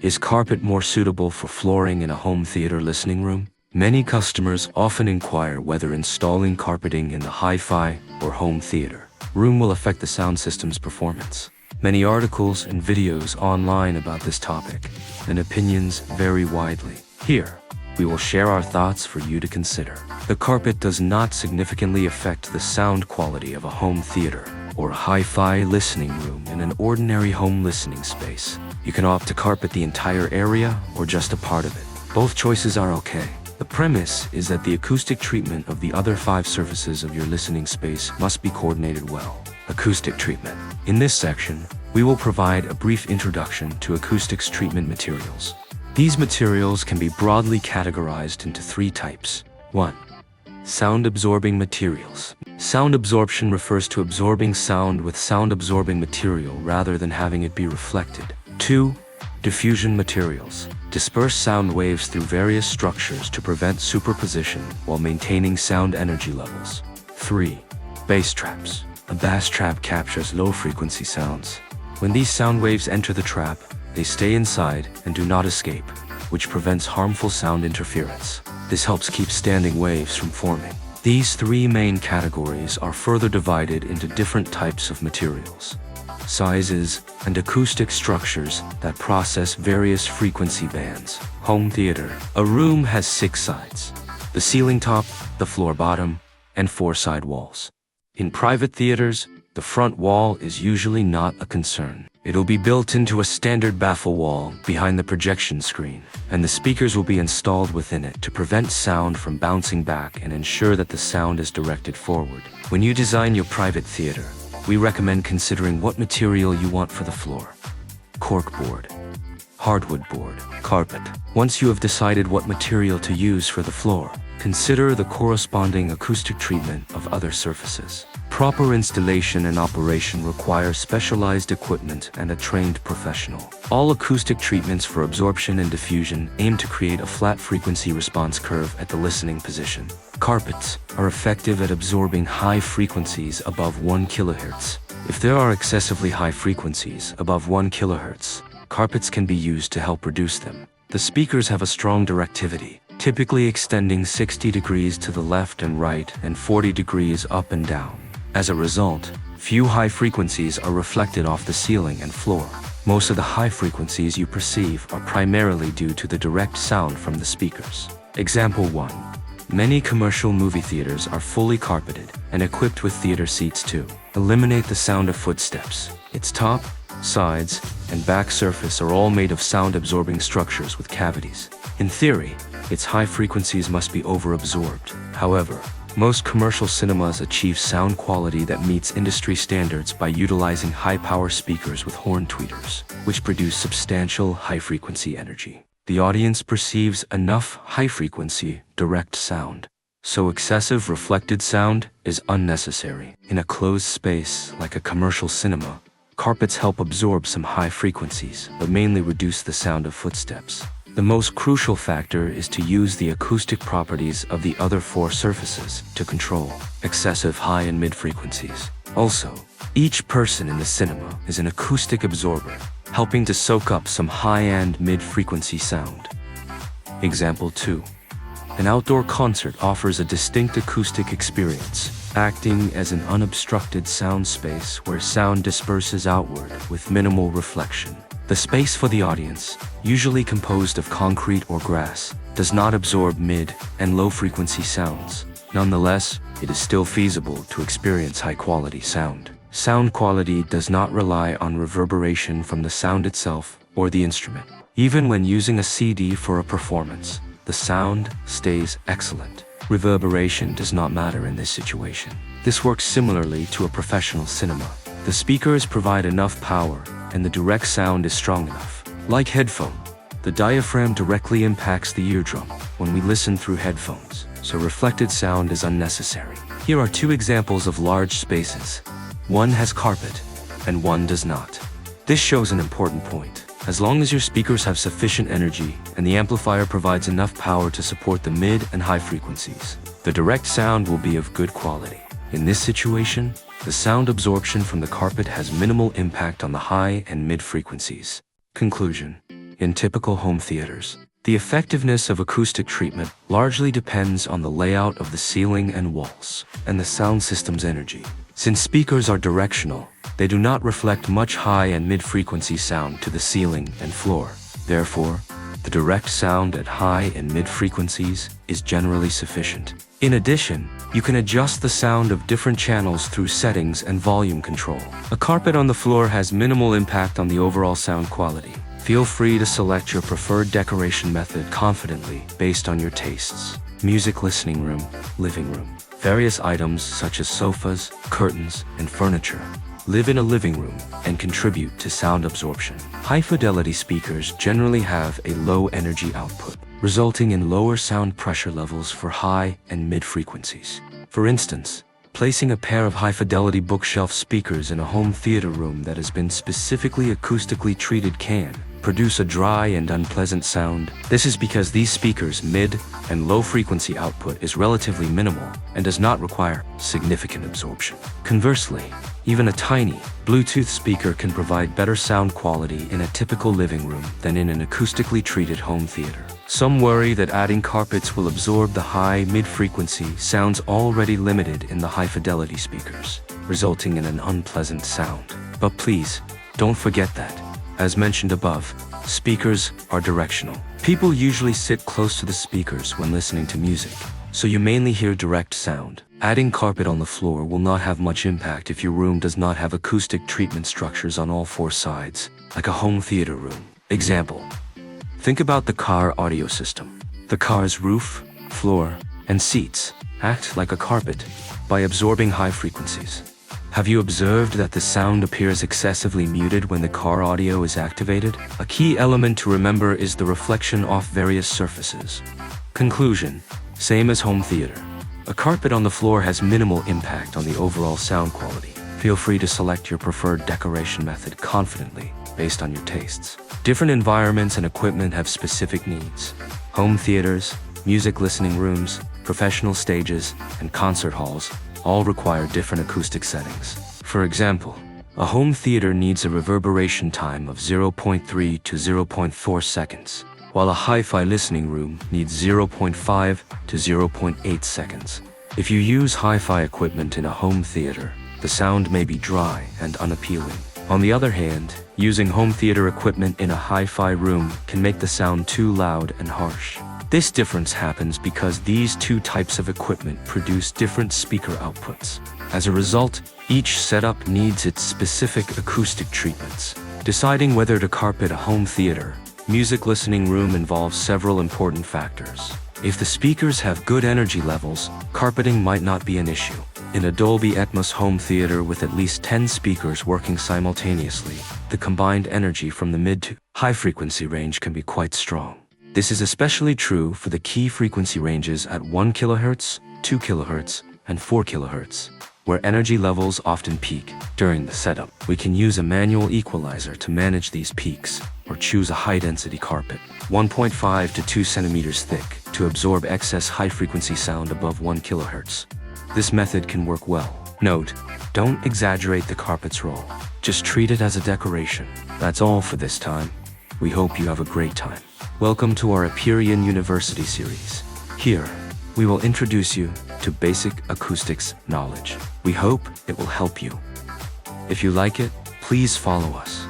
Is carpet more suitable for flooring in a home theater listening room? Many customers often inquire whether installing carpeting in the hi-fi or home theater room will affect the sound system's performance. Many articles and videos online about this topic, and opinions vary widely. Here, we will share our thoughts for you to consider. The carpet does not significantly affect the sound quality of a home theater or a hi-fi listening room in an ordinary home listening space. You can opt to carpet the entire area or just a part of it. Both choices are okay. The premise is that the acoustic treatment of the other 5 surfaces of your listening space must be coordinated well. Acoustic treatment. In this section, we will provide a brief introduction to acoustics treatment materials. These materials can be broadly categorized into 3 types. 1. Sound-absorbing materials. Sound absorption refers to absorbing sound with sound-absorbing material rather than having it be reflected. 2. Diffusion materials. Disperse sound waves through various structures to prevent superposition while maintaining sound energy levels. 3. Bass traps. A bass trap captures low-frequency sounds. When these sound waves enter the trap, they stay inside and do not escape, which prevents harmful sound interference. This helps keep standing waves from forming. These 3 main categories are further divided into different types of materials, sizes, and acoustic structures that process various frequency bands. Home theater. A room has 6 sides: the ceiling top, the floor bottom, and 4 side walls. In private theaters, the front wall is usually not a concern. It'll be built into a standard baffle wall behind the projection screen, and the speakers will be installed within it to prevent sound from bouncing back and ensure that the sound is directed forward. When you design your private theater, we recommend considering what material you want for the floor: corkboard, hardwood board, carpet. Once you have decided what material to use for the floor, consider the corresponding acoustic treatment of other surfaces. Proper installation and operation require specialized equipment and a trained professional. All acoustic treatments for absorption and diffusion aim to create a flat frequency response curve at the listening position. Carpets are effective at absorbing high frequencies above 1 kHz. If there are excessively high frequencies above 1 kHz, carpets can be used to help reduce them. The speakers have a strong directivity, typically extending 60 degrees to the left and right and 40 degrees up and down. As a result, few high frequencies are reflected off the ceiling and floor. Most of the high frequencies you perceive are primarily due to the direct sound from the speakers. Example 1. Many commercial movie theaters are fully carpeted and equipped with theater seats to eliminate the sound of footsteps. Its top, sides, and back surface are all made of sound-absorbing structures with cavities. In theory, its high frequencies must be over-absorbed. However, most commercial cinemas achieve sound quality that meets industry standards by utilizing high-power speakers with horn tweeters, which produce substantial high-frequency energy. The audience perceives enough high-frequency, direct sound, so excessive reflected sound is unnecessary. In a closed space like a commercial cinema, carpets help absorb some high frequencies, but mainly reduce the sound of footsteps. The most crucial factor is to use the acoustic properties of the other 4 surfaces to control excessive high and mid frequencies. Also, each person in the cinema is an acoustic absorber, helping to soak up some high and mid-frequency sound. Example 2. An outdoor concert offers a distinct acoustic experience, acting as an unobstructed sound space where sound disperses outward with minimal reflection. The space for the audience, usually composed of concrete or grass, does not absorb mid- and low-frequency sounds. Nonetheless, it is still feasible to experience high-quality sound. Sound quality does not rely on reverberation from the sound itself or the instrument. Even when using a CD for a performance, the sound stays excellent. Reverberation does not matter in this situation. This works similarly to a professional cinema. The speakers provide enough power, and the direct sound is strong enough. Like headphone, the diaphragm directly impacts the eardrum when we listen through headphones, so reflected sound is unnecessary. Here are 2 examples of large spaces. One has carpet, and one does not. This shows an important point. As long as your speakers have sufficient energy and the amplifier provides enough power to support the mid and high frequencies, the direct sound will be of good quality. In this situation, the sound absorption from the carpet has minimal impact on the high and mid frequencies. Conclusion: in typical home theaters. The effectiveness of acoustic treatment largely depends on the layout of the ceiling and walls, and the sound system's energy. Since speakers are directional, they do not reflect much high and mid-frequency sound to the ceiling and floor. Therefore, the direct sound at high and mid-frequencies is generally sufficient. In addition, you can adjust the sound of different channels through settings and volume control. A carpet on the floor has minimal impact on the overall sound quality. Feel free to select your preferred decoration method confidently based on your tastes. Music listening room, living room. Various items such as sofas, curtains, and furniture live in a living room and contribute to sound absorption. High-fidelity speakers generally have a low energy output, resulting in lower sound pressure levels for high and mid frequencies. For instance, placing a pair of high-fidelity bookshelf speakers in a home theater room that has been specifically acoustically treated can produce a dry and unpleasant sound. This is because these speakers' mid and low frequency output is relatively minimal and does not require significant absorption. Conversely, even a tiny Bluetooth speaker can provide better sound quality in a typical living room than in an acoustically treated home theater. Some worry that adding carpets will absorb the high mid-frequency sounds already limited in the high-fidelity speakers, resulting in an unpleasant sound. But please, don't forget that, as mentioned above, speakers are directional. People usually sit close to the speakers when listening to music, so you mainly hear direct sound. Adding carpet on the floor will not have much impact if your room does not have acoustic treatment structures on all four sides, like a home theater room. Example: think about the car audio system. The car's roof, floor, and seats act like a carpet by absorbing high frequencies. Have you observed that the sound appears excessively muted when the car audio is activated? A key element to remember is the reflection off various surfaces. Conclusion: same as home theater. A carpet on the floor has minimal impact on the overall sound quality. Feel free to select your preferred decoration method confidently based on your tastes. Different environments and equipment have specific needs. Home theaters, music listening rooms, professional stages, and concert halls all require different acoustic settings. For example, a home theater needs a reverberation time of 0.3 to 0.4 seconds, while a hi-fi listening room needs 0.5 to 0.8 seconds. If you use hi-fi equipment in a home theater, the sound may be dry and unappealing. On the other hand, using home theater equipment in a hi-fi room can make the sound too loud and harsh. This difference happens because these two types of equipment produce different speaker outputs. As a result, each setup needs its specific acoustic treatments. Deciding whether to carpet a home theater, music listening room involves several important factors. If the speakers have good energy levels, carpeting might not be an issue. In a Dolby Atmos home theater with at least 10 speakers working simultaneously, the combined energy from the mid to high frequency range can be quite strong. This is especially true for the key frequency ranges at 1 kHz, 2 kHz, and 4 kHz, where energy levels often peak. During the setup, we can use a manual equalizer to manage these peaks, or choose a high-density carpet, 1.5 to 2 centimeters thick, to absorb excess high-frequency sound above 1 kHz. This method can work well. Note: don't exaggerate the carpet's role. Just treat it as a decoration. That's all for this time. We hope you have a great time. Welcome to our Aperion University series. Here, we will introduce you to basic acoustics knowledge. We hope it will help you. If you like it, please follow us.